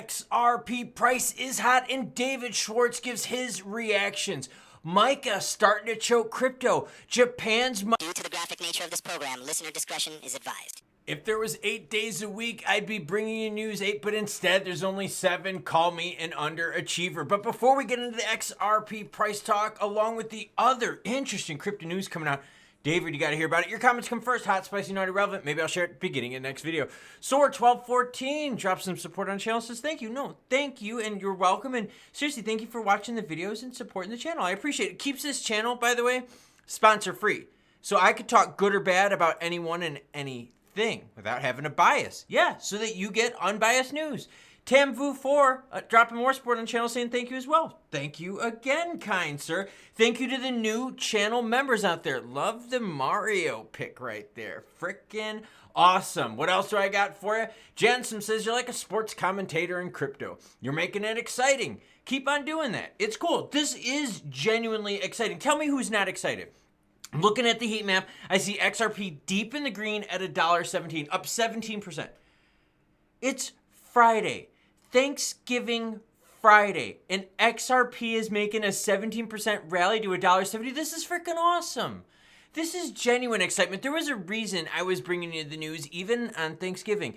XRP price is hot and David Schwartz gives his reactions. MICA starting to choke crypto. Japan's... Due to the graphic nature of this program, listener discretion is advised. If there was 8 days a week, I'd be bringing you news 8, but instead there's only 7. Call me an underachiever. But before we get into the XRP price talk, along with the other interesting crypto news coming out, David, you got to hear about it. Your comments come first. Hot, spicy, naughty, relevant. Maybe I'll share it beginning in the next video. SOLANA1214 drops some support on the channel. Says thank you. No, thank you, and you're welcome. And seriously, thank you for watching the videos and supporting the channel. I appreciate it. Keeps this channel, by the way, sponsor free. So I could talk good or bad about anyone and anything without having a bias. Yeah, so that you get unbiased news. Tamvu4 dropping more support on the channel saying thank you as well. Thank you again, kind sir. Thank you to the new channel members out there. Love the Mario pick right there. Frickin' awesome. What else do I got for you? Jensen says you're like a sports commentator in crypto. You're making it exciting. Keep on doing that. It's cool. This is genuinely exciting. Tell me who's not excited. I'm looking at the heat map. I see XRP deep in the green at $1.17, up 17%. It's Friday. Thanksgiving Friday, and XRP is making a 17% rally to $1.70. This is freaking awesome. This is genuine excitement. There was a reason I was bringing you the news even on Thanksgiving.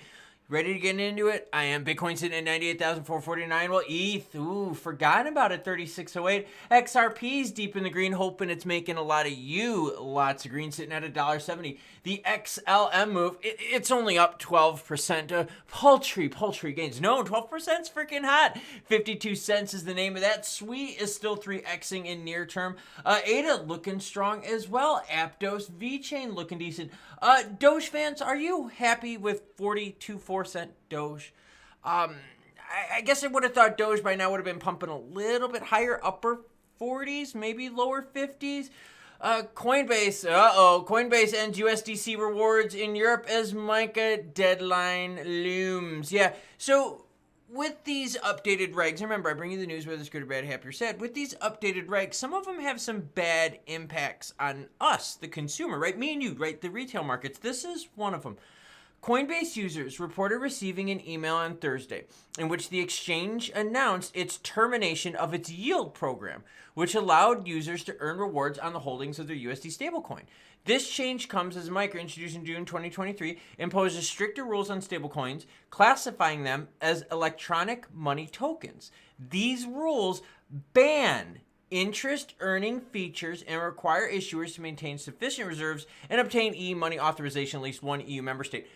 Ready to get into it? I am. Bitcoin sitting at 98,449. Well, ETH, ooh, forgotten about it, 3608. XRP's deep in the green, hoping it's making a lot of you lots of green, sitting at $1.70. The XLM move, it's only up 12%. Paltry gains. No, 12%'s freaking hot. 52 cents is the name of that. Sweet is still 3xing in near term. ADA looking strong as well. Aptos, VeChain looking decent. Doge fans, are you happy with 42.4 Doge? I guess I would have thought Doge by now would have been pumping a little bit higher, upper 40s, maybe lower 50s. Coinbase, Coinbase ends USDC rewards in Europe as MICA deadline looms. Yeah, so with these updated regs, remember I bring you the news whether it's good or bad, happy or sad. With these updated regs, some of them have some bad impacts on us, the consumer, right? Me and you, right? The retail markets. This is one of them. Coinbase users reported receiving an email on Thursday in which the exchange announced its termination of its yield program, which allowed users to earn rewards on the holdings of their USD stablecoin. This change comes as MICA, introduced in June 2023, imposes stricter rules on stablecoins, classifying them as electronic money tokens. These rules ban interest earning features and require issuers to maintain sufficient reserves and obtain e-money authorization in at least one EU member state.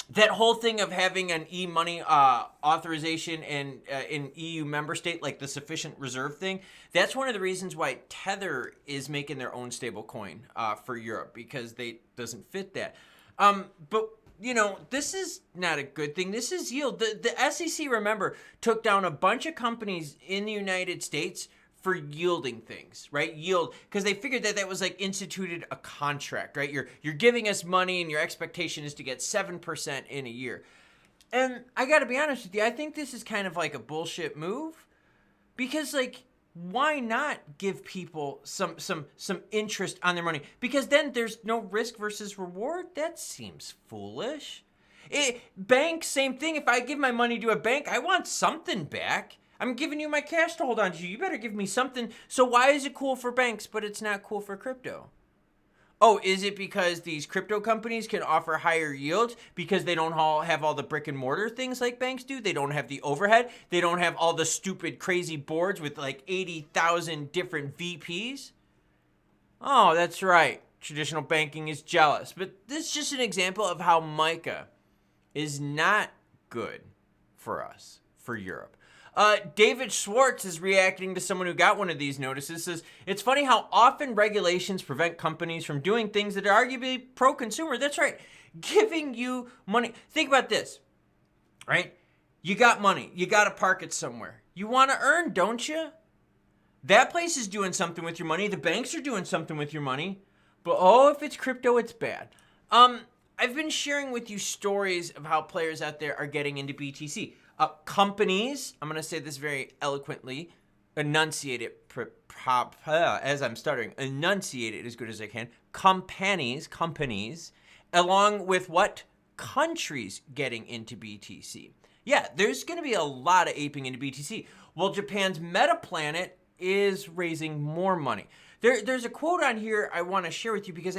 That whole thing of having an e-money authorization in EU member state, like the sufficient reserve thing, that's one of the reasons why Tether is making their own stable coin for Europe, because they doesn't fit that. But you know, this is not a good thing. This is yield. The SEC, remember, took down a bunch of companies in the United States for yielding things, right? Yield, because they figured that was like instituted a contract, right? You're giving us money and your expectation is to get 7% in a year. And I got to be honest with you, I think this is kind of like a bullshit move, because like, why not give people some interest on their money? Because then there's no risk versus reward. That seems foolish. Banks, same thing. If I give my money to a bank, I want something back. I'm giving you my cash to hold on to. You better give me something. So why is it cool for banks, but it's not cool for crypto? Oh, is it because these crypto companies can offer higher yields because they don't have all the brick and mortar things like banks do? They don't have the overhead. They don't have all the stupid, crazy boards with like 80,000 different VPs. Oh, that's right. Traditional banking is jealous. But this is just an example of how MICA is not good for us, for Europe. David Schwartz is reacting to someone who got one of these notices. Says, it's funny how often regulations prevent companies from doing things that are arguably pro-consumer. That's right. Giving you money. Think about this, right? You got money. You got to park it somewhere. You want to earn, don't you? That place is doing something with your money. The banks are doing something with your money. But oh, if it's crypto, it's bad. I've been sharing with you stories of how players out there are getting into BTC. Companies, I'm going to say this very eloquently, enunciate it as I'm stuttering, enunciate it as good as I can. Companies, along with what? Countries getting into BTC. Yeah, there's going to be a lot of aping into BTC. Well, Japan's MetaPlanet is raising more money. There's a quote on here I want to share with you because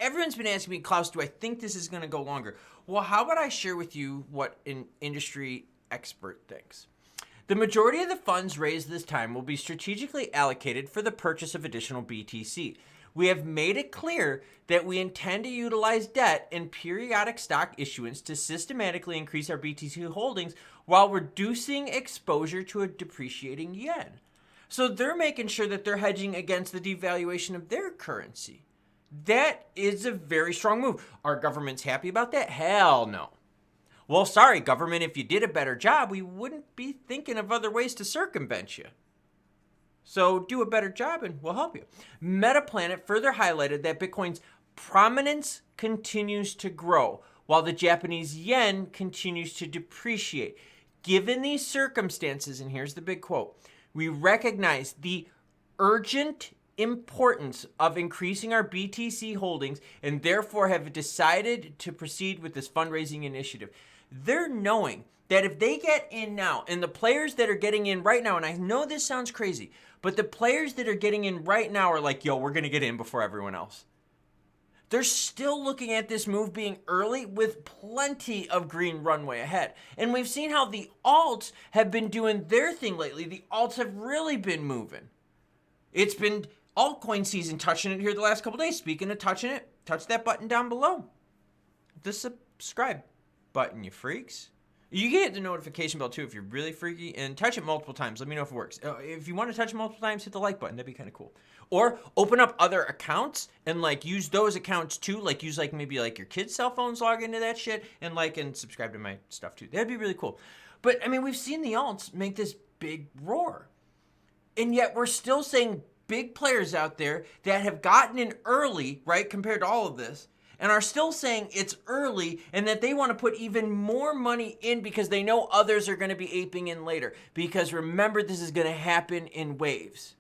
everyone's been asking me, Klaus, do I think this is going to go longer? Well, how about I share with you what an industry expert thinks? The majority of the funds raised this time will be strategically allocated for the purchase of additional BTC. We have made it clear that we intend to utilize debt and periodic stock issuance to systematically increase our BTC holdings while reducing exposure to a depreciating yen. So they're making sure that they're hedging against the devaluation of their currency. That is a very strong move. Are governments happy about that? Hell no. Well, sorry, government, if you did a better job, we wouldn't be thinking of other ways to circumvent you. So do a better job and we'll help you. MetaPlanet further highlighted that Bitcoin's prominence continues to grow while the Japanese yen continues to depreciate. Given these circumstances, and here's the big quote, we recognize the urgent importance of increasing our BTC holdings and therefore have decided to proceed with this fundraising initiative. They're knowing that if they get in now, and the players that are getting in right now, and I know this sounds crazy, but the players that are getting in right now are like, yo, we're going to get in before everyone else. They're still looking at this move being early with plenty of green runway ahead. And we've seen how the alts have been doing their thing lately. The alts have really been moving. It's been altcoin season, touching it here the last couple days. Speaking of touching it, touch that button down below. The subscribe button, you freaks. You can hit the notification bell too if you're really freaky, and touch it multiple times. Let me know if it works. If you want to touch it multiple times, hit the like button. That'd be kind of cool. Or open up other accounts and like use those accounts too. Like use like maybe like your kids' cell phones, log into that shit, and like and subscribe to my stuff too. That'd be really cool. But I mean, we've seen the alts make this big roar, and yet we're still seeing big players out there that have gotten in early, right, compared to all of this, and are still saying it's early and that they want to put even more money in because they know others are going to be aping in later. Because remember, this is going to happen in waves.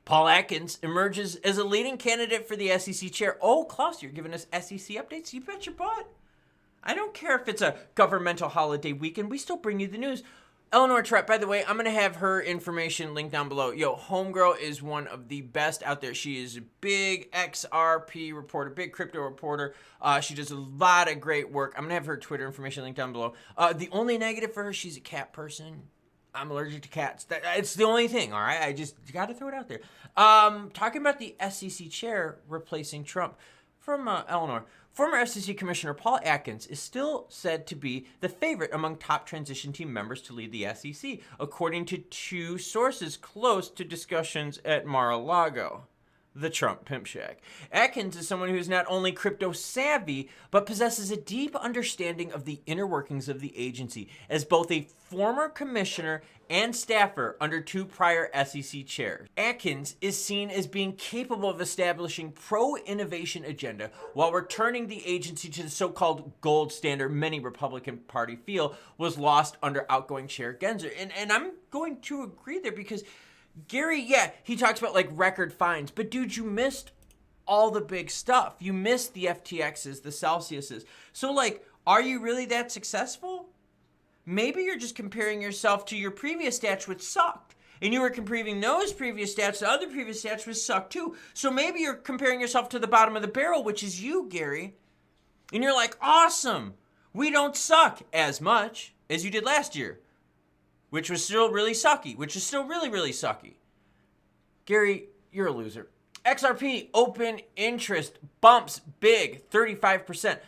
Paul Atkins emerges as a leading candidate for the SEC chair. Oh, Klaus, you're giving us SEC updates? You bet your butt. I don't care if it's a governmental holiday weekend. We still bring you the news. Eleanor Trett, by the way, I'm going to have her information linked down below. Yo, Homegirl is one of the best out there. She is a big XRP reporter, big crypto reporter. She does a lot of great work. I'm going to have her Twitter information linked down below. The only negative for her, she's a cat person. I'm allergic to cats. It's the only thing, all right? I just got to throw it out there. Talking about the SEC chair replacing Trump from Eleanor. Former SEC Commissioner Paul Atkins is still said to be the favorite among top transition team members to lead the SEC, according to two sources close to discussions at Mar-a-Lago, the Trump pimp shack. Atkins is someone who is not only crypto savvy, but possesses a deep understanding of the inner workings of the agency as both a former commissioner and staffer under two prior SEC chairs. Atkins is seen as being capable of establishing pro-innovation agenda while returning the agency to the so-called gold standard many Republican Party feel was lost under outgoing chair Gensler. And I'm going to agree there because Gary, yeah, he talks about like record fines, but dude, you missed all the big stuff. You missed the FTXs, the Celsiuses. So like, are you really that successful? Maybe you're just comparing yourself to your previous stats, which sucked. And you were comparing those previous stats to other previous stats, which sucked too. So maybe you're comparing yourself to the bottom of the barrel, which is you, Gary. And you're like, awesome. We don't suck as much as you did last year, which was still really sucky, which is still really, really sucky. Gary, you're a loser. XRP open interest bumps big, 35%.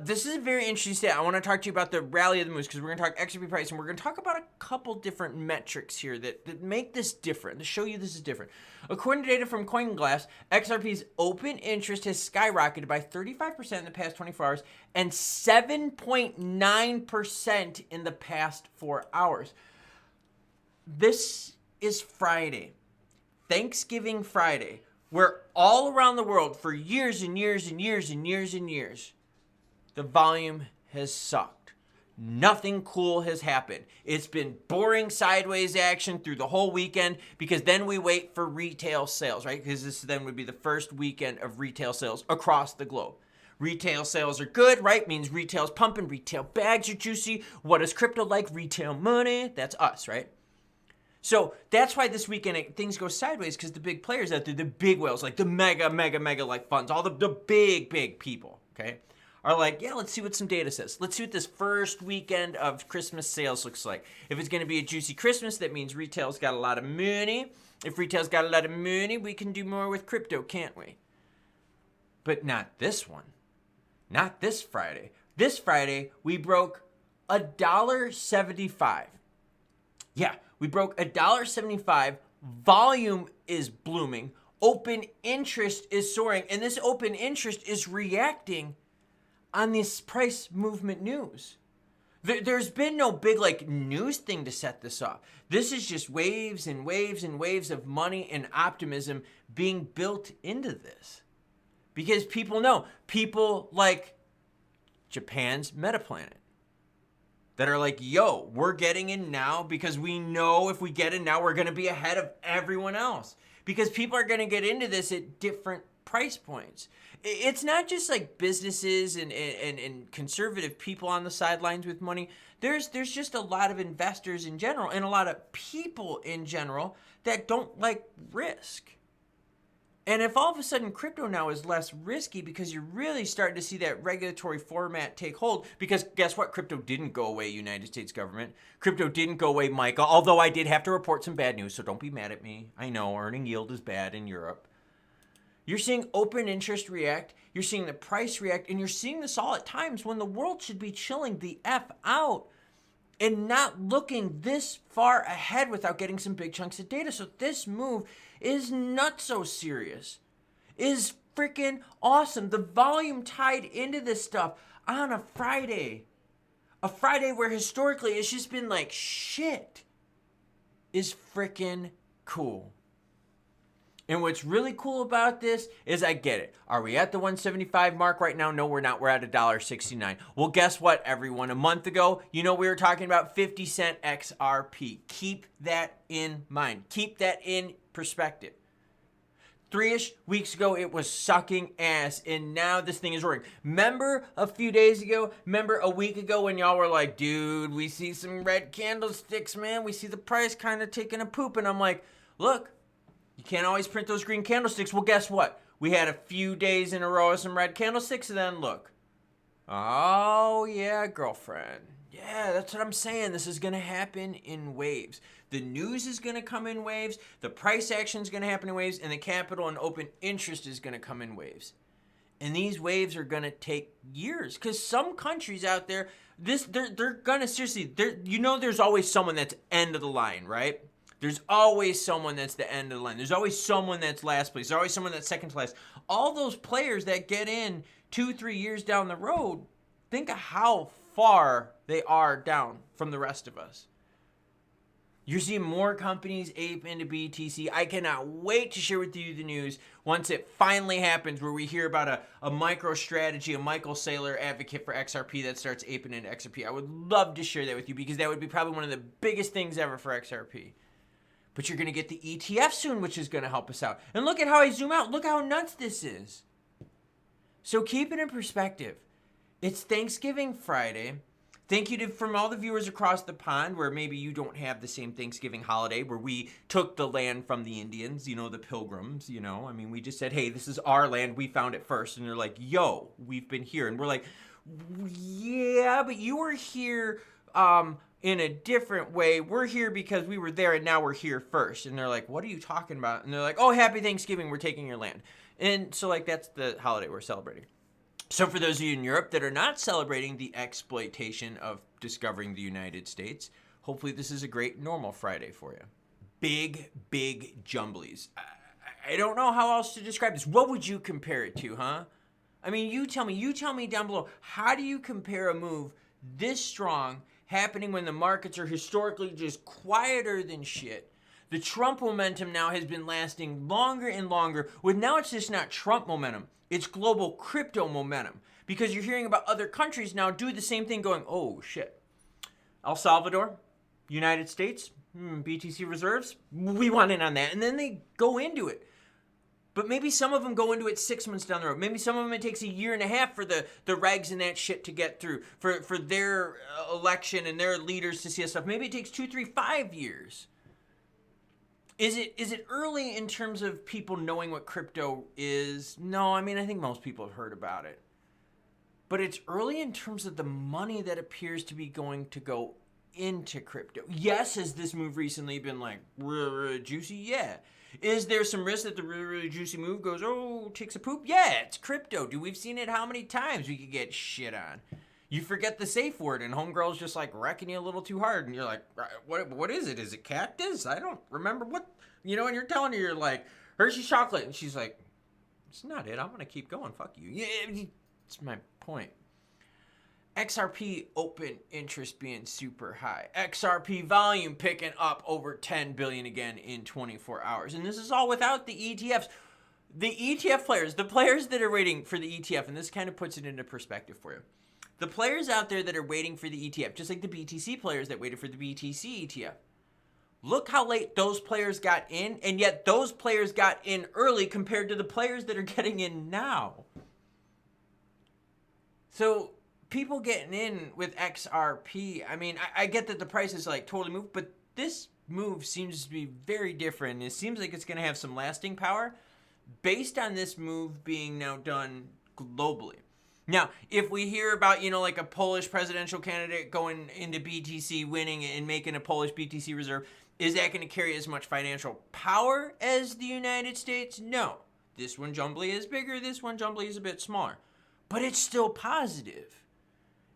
This is a very interesting stat. I want to talk to you about the rally of the moves because we're going to talk XRP price and we're going to talk about a couple different metrics here that make this different, to show you this is different. According to data from CoinGlass, XRP's open interest has skyrocketed by 35% in the past 24 hours and 7.9% in the past 4 hours. This is Friday, Thanksgiving Friday, where all around the world for years and years and years and years and years, the volume has sucked. Nothing cool has happened. It's been boring sideways action through the whole weekend because then we wait for retail sales, right? Because this then would be the first weekend of retail sales across the globe. Retail sales are good, right? Means retail's pumping, retail bags are juicy. What is crypto like? Retail money. That's us, right? So that's why this weekend things go sideways, because the big players out there, the big whales, like the mega like funds, all the big people, okay, are like, yeah, let's see what some data says. Let's see what this first weekend of Christmas sales looks like. If it's going to be a juicy Christmas, that means retail's got a lot of money. If retail's got a lot of money, we can do more with crypto, can't we? But not this one. Not this Friday. This Friday, we broke $1.75. Yeah, we broke $1.75. Volume is blooming. Open interest is soaring. And this open interest is reacting on this price movement news. There's been no big news thing to set this off. This is just waves and waves and waves of money and optimism being built into this. Because people know, people like Japan's Metaplanet, that are like, yo, we're getting in now because we know if we get in now, we're going to be ahead of everyone else. Because people are going to get into this at different price points. It's not just like businesses and conservative people on the sidelines with money. There's just a lot of investors in general and a lot of people in general that don't like risk. And if all of a sudden crypto now is less risky because you're really starting to see that regulatory format take hold, because guess what? Crypto didn't go away, United States government. Crypto didn't go away, MICA, although I did have to report some bad news, so don't be mad at me. I know earning yield is bad in Europe. You're seeing open interest react, you're seeing the price react, and you're seeing this all at times when the world should be chilling the F out and not looking this far ahead without getting some big chunks of data. So this move is not so serious, is freaking awesome. The volume tied into this stuff on a Friday where historically it's just been like shit, is freaking cool. And what's really cool about this is I get it. Are we at the 175 mark right now? No, we're not. We're at $1.69. Well, guess what, everyone? A month ago, we were talking about 50 cent XRP. Keep that in mind. Keep that in perspective. 3-ish weeks ago, it was sucking ass, and now this thing is roaring. Remember a few days ago? Remember a week ago when y'all were like, dude, we see some red candlesticks, man. We see the price kind of taking a poop. And I'm like, look, you can't always print those green candlesticks. Well, guess what? We had a few days in a row of some red candlesticks, and then look. Oh, yeah, girlfriend. Yeah, that's what I'm saying. This is going to happen in waves. The news is going to come in waves. The price action is going to happen in waves. And the capital and open interest is going to come in waves. And these waves are going to take years. Because some countries out there, they're going to seriously, there's always someone that's end of the line, right? There's always someone that's the end of the line. There's always someone that's last place. There's always someone that's second to last. All those players that get in 2-3 years down the road, think of how far they are down from the rest of us. You're seeing more companies ape into BTC. I cannot wait to share with you the news once it finally happens, where we hear about a micro strategy, a Michael Saylor advocate for XRP that starts aping into XRP. I would love to share that with you because that would be probably one of the biggest things ever for XRP. But you're going to get the ETF soon, which is going to help us out. And look at how I zoom out. Look how nuts this is. So keep it in perspective. It's Thanksgiving Friday. Thank you from all the viewers across the pond where maybe you don't have the same Thanksgiving holiday, where we took the land from the Indians, the pilgrims, I mean, we just said, hey, this is our land. We found it first. And they're like, yo, we've been here. And we're like, yeah, but you were here in a different way. We're here because we were there and now we're here first. And they're like, what are you talking about? And they're like, oh, happy Thanksgiving. We're taking your land. And so that's the holiday we're celebrating. So for those of you in Europe that are not celebrating the exploitation of discovering the United States, hopefully this is a great normal Friday for you. Big jumblies. I don't know how else to describe this. What would you compare it to, huh? I mean, you tell me down below. How do you compare a move this strong happening when the markets are historically just quieter than shit? The Trump momentum now has been lasting longer and longer. With now it's just not Trump momentum. It's global crypto momentum. Because you're hearing about other countries now do the same thing going, oh shit. El Salvador, United States, BTC reserves, we want in on that. And then they go into it. But maybe some of them go into it 6 months down the road. Maybe some of them it takes a year and a half for the regs and that shit to get through, for their election and their leaders to see that stuff. Maybe it takes 2, 3, 5 years. Is it early in terms of people knowing what crypto is? No, I mean, I think most people have heard about it. But it's early in terms of the money that appears to be going to go into crypto. Yes, has this move recently been like really juicy? Yeah. Is there some risk that the really juicy move goes, oh, takes a poop? Yeah, it's crypto. Dude, we've seen it how many times we could get shit on. You forget the safe word and homegirl's just like wrecking you a little too hard. And you're like, what is it? Is it cactus? I don't remember what, and you're telling her, you're like, Hershey's chocolate. And she's like, it's not it. I'm going to keep going. Fuck you. Yeah, it's my point. XRP open interest being super high. XRP volume picking up over 10 billion again in 24 hours. And this is all without the ETFs. The ETF players, the players that are waiting for the ETF, and this kind of puts it into perspective for you. The players out there that are waiting for the ETF, just like the BTC players that waited for the BTC ETF. Look how late those players got in, and yet those players got in early compared to the players that are getting in now. So people getting in with XRP, I mean, I get that the price is like totally moved, but this move seems to be very different. It seems like it's going to have some lasting power based on this move being now done globally. Now, if we hear about, like a Polish presidential candidate going into BTC, winning and making a Polish BTC reserve, is that going to carry as much financial power as the United States? No. This one jumbly is bigger, this one jumbly is a bit smaller. But it's still positive.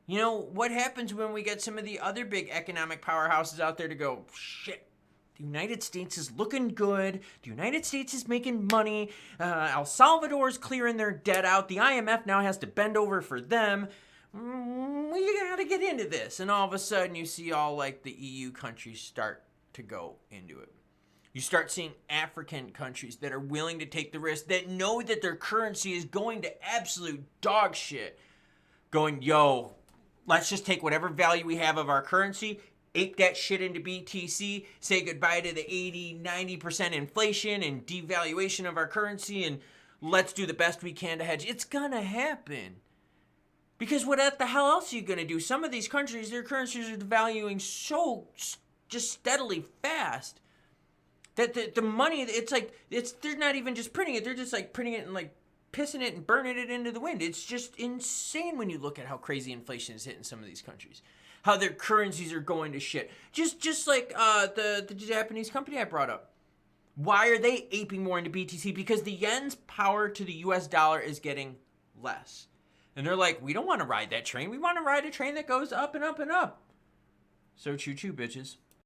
What happens when we get some of the other big economic powerhouses out there to go, shit, the United States is looking good. The United States is making money. El Salvador's clearing their debt out. The IMF now has to bend over for them. We gotta get into this. And all of a sudden you see all like the EU countries start to go into it. You start seeing African countries that are willing to take the risk, that know that their currency is going to absolute dog shit, going, yo, let's just take whatever value we have of our currency, ape that shit into BTC, say goodbye to the 80-90% inflation and devaluation of our currency, and let's do the best we can to hedge. It's gonna happen. Because what the hell else are you gonna do? Some of these countries, their currencies are devaluing so just steadily fast that the money, they're not even just printing it, they're just like printing it and like pissing it and burning it into the wind. It's just insane when you look at how crazy inflation is hitting some of these countries. How their currencies are going to shit. Just like the Japanese company I brought up. Why are they aping more into BTC? Because the yen's power to the US dollar is getting less. And they're like, we don't want to ride that train. We want to ride a train that goes up and up and up. So choo-choo, bitches.